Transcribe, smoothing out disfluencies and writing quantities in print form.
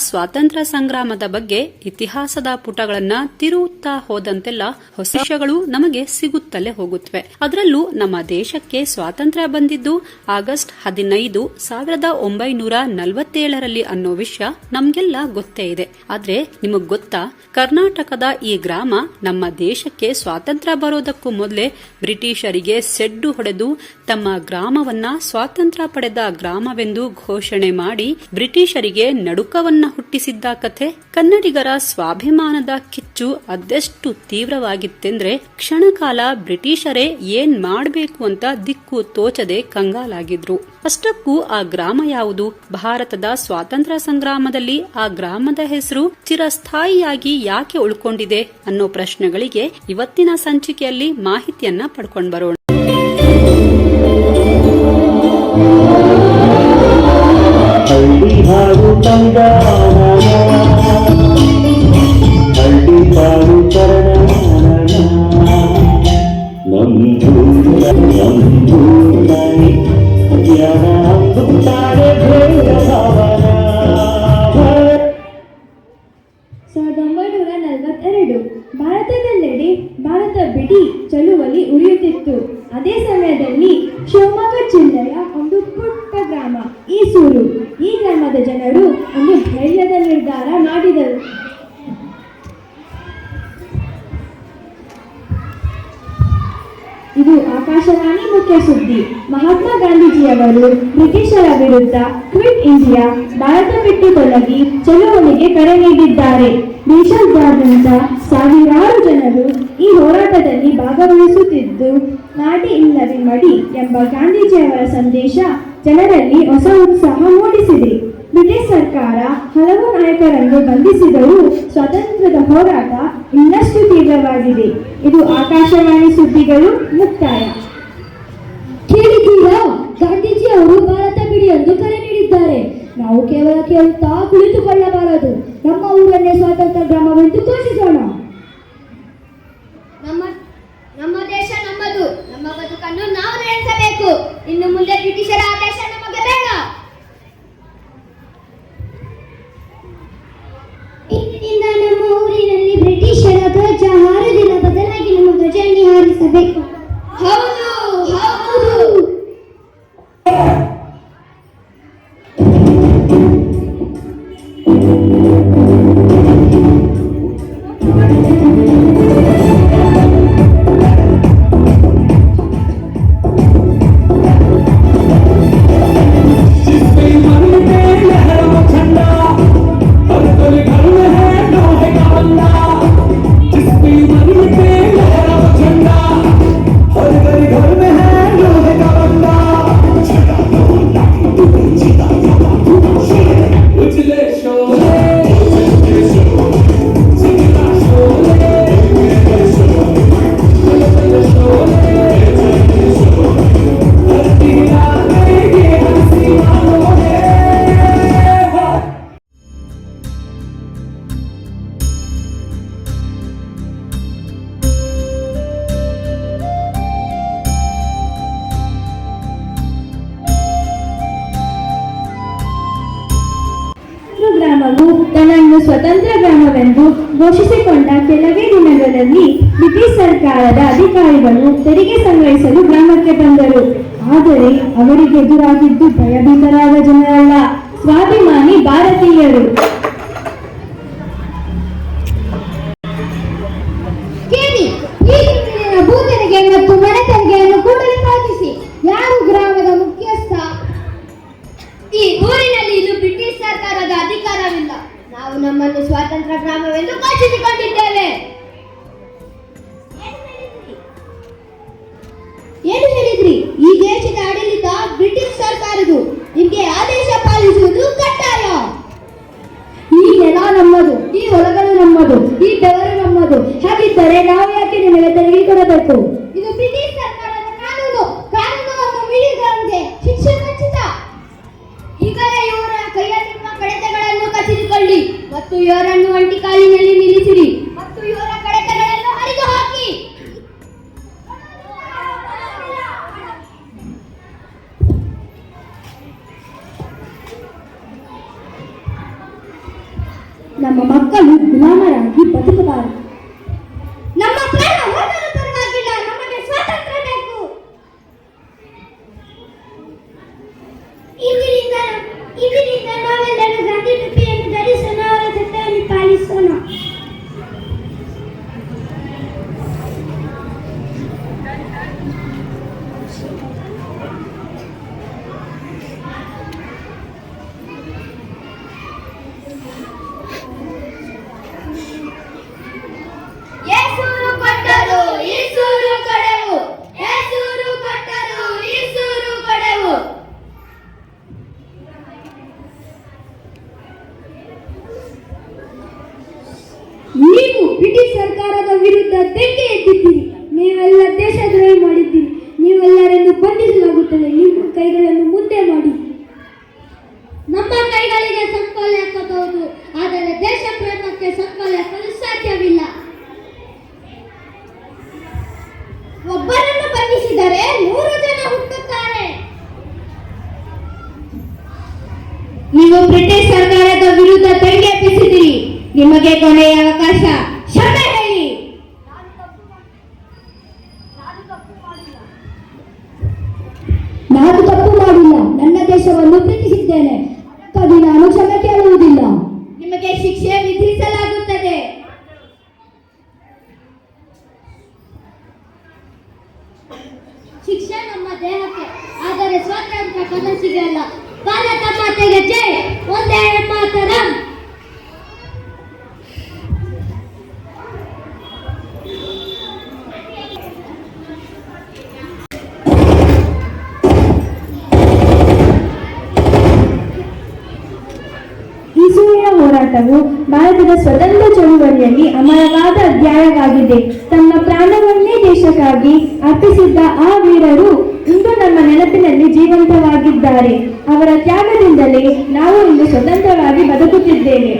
ಸ್ವಾತಂತ್ರ್ಯ ಸಂಗ್ರಾಮದ ಬಗ್ಗೆ ಇತಿಹಾಸದ ಪುಟಗಳನ್ನ ತಿರುವುತ್ತಾ ಹೋದಂತೆಲ್ಲ ಹೊಸ ವಿಷಯಗಳು ನಮಗೆ ಸಿಗುತ್ತಲೇ ಹೋಗುತ್ತವೆ. ಅದರಲ್ಲೂ ನಮ್ಮ ದೇಶಕ್ಕೆ ಸ್ವಾತಂತ್ರ್ಯ ಬಂದಿದ್ದು ಆಗಸ್ಟ್ 15, 1947 ಅನ್ನೋ ವಿಷಯ ನಮ್ಗೆಲ್ಲ ಗೊತ್ತೇ ಇದೆ. ಆದ್ರೆ ನಿಮಗ್ ಗೊತ್ತಾ, ಕರ್ನಾಟಕದ ಈ ಗ್ರಾಮ ನಮ್ಮ ದೇಶಕ್ಕೆ ಸ್ವಾತಂತ್ರ್ಯ ಬರೋದಕ್ಕೂ ಮೊದಲೇ ಬ್ರಿಟಿಷರಿಗೆ ಸೆಡ್ಡು ಹೊಡೆದು ತಮ್ಮ ಗ್ರಾಮವನ್ನ ಸ್ವಾತಂತ್ರ್ಯ ಪಡೆದ ಗ್ರಾಮವೆಂದು ಘೋಷಣೆ ಮಾಡಿ ಬ್ರಿಟಿಷರಿಗೆ ನಡುಕವನ್ನ ಹುಟ್ಟಿಸಿದ್ದ ಕಥೆ. ಕನ್ನಡಿಗರ ಸ್ವಾಭಿಮಾನದ ಕಿಚ್ಚು ಅದೆಷ್ಟು ತೀವ್ರವಾಗಿತ್ತೆಂದ್ರೆ ಕ್ಷಣಕಾಲ ಬ್ರಿಟಿಷರೇ ಏನ್ ಮಾಡಬೇಕು ಅಂತ ದಿಕ್ಕು ತೋಚದೆ ಕಂಗಾಲಾಗಿದ್ರು. ಅಷ್ಟಕ್ಕೂ ಆ ಗ್ರಾಮ ಯಾವುದು? ಭಾರತದ ಸ್ವಾತಂತ್ರ್ಯ ಸಂಗ್ರಾಮದಲ್ಲಿ ಆ ಗ್ರಾಮದ ಹೆಸರು ಚಿರಸ್ಥಾಯಿಯಾಗಿ ಯಾಕೆ ಉಳ್ಕೊಂಡಿದೆ ಅನ್ನೋ ಪ್ರಶ್ನೆಗಳಿಗೆ ಇವತ್ತಿನ ಸಂಚಿಕೆಯಲ್ಲಿ ಮಾಹಿತಿಯನ್ನ ಪಡ್ಕೊಂಡು ಬರೋಣ. ಭಾರತದೆಲ್ಲೆಡೆ ಭಾರತ ಬಿಡಿ ಚಳುವಳಿ ಉರಿಯುತ್ತಿತ್ತು. ಅದೇ ಸಮಯದಲ್ಲಿ ಶಿವಮೊಗ್ಗ ಜಿಲ್ಲೆಯ ಒಂದು ಪುಟ್ಟ ಗ್ರಾಮ ಈಸೂರು. ಈ ಗ್ರಾಮದ ಜನರು ಒಂದು ಧೈರ್ಯದ ನಿರ್ಧಾರ ಮಾಡಿದರು. ಇದು ಆಕಾಶವಾಣಿ ಮುಖ್ಯ ಸುದ್ದಿ. ಮಹಾತ್ಮ ಗಾಂಧೀಜಿಯವರು ಬ್ರಿಟಿಷರ ವಿರುದ್ಧ ಕ್ವಿಟ್ ಇಂಡಿಯಾ, ಭಾರತ ಬಿಟ್ಟು ತೊಲಗಿ ಚಳುವಳಿಗೆ ಕರೆ ನೀಡಿದ್ದಾರೆ. ದೇಶಾದ್ಯಂತ ಸಾವಿರಾರು ಜನರು ಈ ಹೋರಾಟದಲ್ಲಿ ಭಾಗವಹಿಸುತ್ತಿದ್ದು, ನಾಡಿ ಇಲ್ಲವೇ ಮಡಿ ಎಂಬ ಗಾಂಧೀಜಿಯವರ ಸಂದೇಶ ಜನರಲ್ಲಿ ಹೊಸ ಉತ್ಸಾಹ ಮೂಡಿಸಿದೆ. ಬ್ರಿಟಿಷ್ ಸರ್ಕಾರ ಹಲವು ನಾಯಕರನ್ನು ಬಂಧಿಸಿದರೂ ಸ್ವಾತಂತ್ರ್ಯದ ಹೋರಾಟ ಇನ್ನಷ್ಟು ತೀವ್ರವಾಗಿದೆ. ಇದು ಆಕಾಶವಾಣಿ ಸುದ್ದಿಗಳು ಮುಕ್ತಾಯ. ಕೇಳಿದ್ದೀರಾ? ಗಾಂಧೀಜಿ ಅವರು ಭಾರತ ಬಿಡಿ ಎಂದು ಕರೆ ನೀಡಿದ್ದಾರೆ. ನಾವು ಕೇವಲ ಕೇಳುತ್ತಾ ಕುಳಿತುಕೊಳ್ಳಬಾರದು. ನಮ್ಮ ಊರನ್ನೇ ಸ್ವಾತಂತ್ರ್ಯ ಗ್ರಾಮವೆಂದು ಘೋಷಿಸೋಣ. ನಮ್ಮ ದೇಶ ನಮ್ಮದು. ನಮ್ಮ ಬದುಕನ್ನು ನಾವು ನಡೆಸಬೇಕು. ಇನ್ನು ಮುಂದೆ ಬ್ರಿಟಿಷರ ಆದೇಶ ನಮಗೆ ಬೇಡ. ಇಂದಿನಿಂದ ನಮ್ಮ ಊರಿನಲ್ಲಿ ಬ್ರಿಟಿಷರ ಧ್ವಜ ಹಾರುವುದಿಲ್ಲ, ಬದಲಾಗಿ ನಮ್ಮ ಧ್ವಜವನ್ನು ಹಾರಿಸಬೇಕು. ಹೌದು ಹೌದು. ಗ್ರಾಮವು ತನ್ನನ್ನು ಸ್ವತಂತ್ರ ಗ್ರಾಮವೆಂದು ಘೋಷಿಸಿಕೊಂಡ ಕೆಲವೇ ದಿನಗಳಲ್ಲಿ ಬ್ರಿಟಿಷ್ ಸರ್ಕಾರದ ಅಧಿಕಾರಿಗಳು ತೆರಿಗೆ ಸಂಗ್ರಹಿಸಲು ಗ್ರಾಮಕ್ಕೆ ಬಂದರು. ಆದರೆ ಅವರಿಗೆ ಎದುರಾಗಿದ್ದು ಭಯಭೀತರಾದ ಜನರಲ್ಲ, ಸ್ವಾಭಿಮಾನಿ ಭಾರತೀಯರು. ಕೇಳಿ, ಈ ತಿಂಗಳಿನ ಭೂ ತೆರಿಗೆ ಮತ್ತು ಮನೆ ತೆರಿಗೆಯನ್ನು ಕೂಡಲೇ ಪಾವತಿಸಿ. ಯಾರು ಗ್ರಾಮದ ಮುಖ್ಯಸ್ಥ? ಈ ಊರಿನಲ್ಲಿ ಇದು ಬ್ರಿಟಿಷ್ ಸರ್ಕಾರದ ಅಧಿಕಾರವಿಲ್ಲ. ನಾವು ನಮ್ಮನ್ನು ಸ್ವಾತಂತ್ರ್ಯ ಗ್ರಾಮವೆಂದು ಘೋಷಿಸಿಕೊಂಡಿದ್ದೇವೆ. ಏನು ಹೇಳಿದ್ರಿ? ಈ ದೇಶದ ಆಡಳಿತ ಬ್ರಿಟಿಷ್ ಸರ್ಕಾರದು. ನಿಮಗೆ ಆದೇಶ ಪಾಲಿಸುವುದು ಕಡ್ಡಾಯ. ಈ ನೆಲ ನಮ್ಮದು, ಈ ಹೊಲಗಳು ನಮ್ಮದು, ಈ ಬೆವರು ನಮ್ಮದು. ಹಾಗಿದ್ದರೆ ನಾವು ಯಾಕೆ ನಿಮಗೆ ತೆರಿಗೆ ಕೊಡಬೇಕು? ಇದು ಬ್ರಿಟಿಷ್ ಸರ್ಕಾರದ ಕಾನೂನು. ಕಾನೂನನ್ನು ಮೀರಿದವರಿಗೆ ಶಿಕ್ಷೆ ಖಚಿತ. ಈಗಲೇ ಇವರ ಕೈಯಲ್ಲಿರುವ ಕಡತಗಳನ್ನು ಕಸಿದುಕೊಳ್ಳಿ ಮತ್ತು ಇವರನ್ನು ಒಂಟಿ ಕಾಲಿನಲ್ಲಿ ನಿಲ್ಲಿಸಿರಿ ಮತ್ತು ಇವರ ಕಡತಗಳನ್ನು ಹರಿದು ಹಾಕಿ. ನಮ್ಮ ಮಕ್ಕಳು ಗುಲಾಮರಾಗಿ ಬದುಕಬಾರದು. ನಮ್ಮ ಪ್ರಾಣ ಹೋದರೂ ಪರವಾಗಿಲ್ಲ, ನಮಗೆ ಸ್ವಾತಂತ್ರ್ಯ ಬೇಕು. ಇಂದಿನಿಂದ ನಾವೆಲ್ಲರೂ ಗಾಂಧಿ ಟೋಪಿಯನ್ನು ಧರಿಸೋಣ, ಅವರ ಸತ್ಯವನ್ನು ಪಾಲಿಸೋಣ. ಏಸೂರು ಕೊಟ್ಟರು ಈಸೂರು ಕೊಡೆವು, ಏಸೂರು ಕೊಟ್ಟರು ಈಸೂರು ಕೊಡೆವು. ನೀವು ಬ್ರಿಟಿಷ್ ಸರ್ಕಾರದ ವಿರುದ್ಧ ಬೆಂಕಿ ಎತ್ತಿದ್ದೀರಿ. ನೀವೆಲ್ಲ ದೇಶದ್ರೋಹಿ ಮಾಡಿದ್ದೀರಿ. ನೀವೆಲ್ಲರನ್ನು ಬಂಧಿಸಲಾಗುತ್ತದೆ. ನಿಮ್ಮ ಕೈಗಳನ್ನು ಮುಂದೆ ಮಾಡಿ. ನಮ್ಮ ಕೈಗಳಿಗೆ ಸಂಕೋಲೆ ಹಾಕಬಹುದು, ಆದರೆ ದೇಶ ಪ್ರೇಮಕ್ಕೆ ಸಂಕೋಲೆ ಹಾಕಲು ಸಾಧ್ಯವಿಲ್ಲ. ಒಬ್ಬರನ್ನು ಬಂಧಿಸಿದರೆ 100 ಜನ ಹುಟ್ಟುತ್ತಾರೆ. ನೀವು ಬ್ರಿಟಿಷ್ ಸರ್ಕಾರದ ವಿರುದ್ಧ ಬೆಂಕಿ ಎಬ್ಬಿಸಿದಿರಿ. ನಿಮಗೆ ಕೊನೆಯ ಅವಕಾಶ. ಕ್ಷಮೆ ಹೇಳಿ. ನಾನು ತಪ್ಪು ಮಾಡಿಲ್ಲ. ನನ್ನ ದೇಶವನ್ನು ಪ್ರೀತಿಸಿದ್ದೇನೆ. ಅದಕ್ಕಾಗಿ ನಾನು ಕ್ಷಮೆ ಕೇಳುವುದಿಲ್ಲ. ನಿಮಗೆ ಶಿಕ್ಷೆ ವಿಧಿಸಲಾಗುತ್ತದೆ. ಶಿಕ್ಷೆ ನಮ್ಮ ದೇಹಕ್ಕೆ, ಆದರೆ ಸ್ವಾತಂತ್ರ್ಯ ಕನಸಿಗೆ ಅಲ್ಲ. ಭಾರತ ಮಾತೆಗೆ ಜೈ. ಒಂದೇ ಮಾತರಂ. ಈ ಸೂರ್ಯನ ಹೋರಾಟವು ಭಾರತದ ಸ್ವತಂತ್ರ ಚಳುವಳಿಯಲ್ಲಿ ಅಮರವಾದ ಅಧ್ಯಾಯವಾಗಿದೆ. ತಮ್ಮ ಪ್ರಾಣವನ್ನೇ ದೇಶಕ್ಕಾಗಿ ಅರ್ಪಿಸಿದ್ದ ಆ ವೀರರು ಇಂದು ನಮ್ಮ ನೆನಪಿನಲ್ಲಿ ಜೀವಂತವಾಗಿದ್ದಾರೆ. ಅವರ ತ್ಯಾಗದಿಂದಲೇ ನಾವು ಇಂದು ಸ್ವತಂತ್ರವಾಗಿ ಬದುಕುತ್ತಿದ್ದೇವೆ.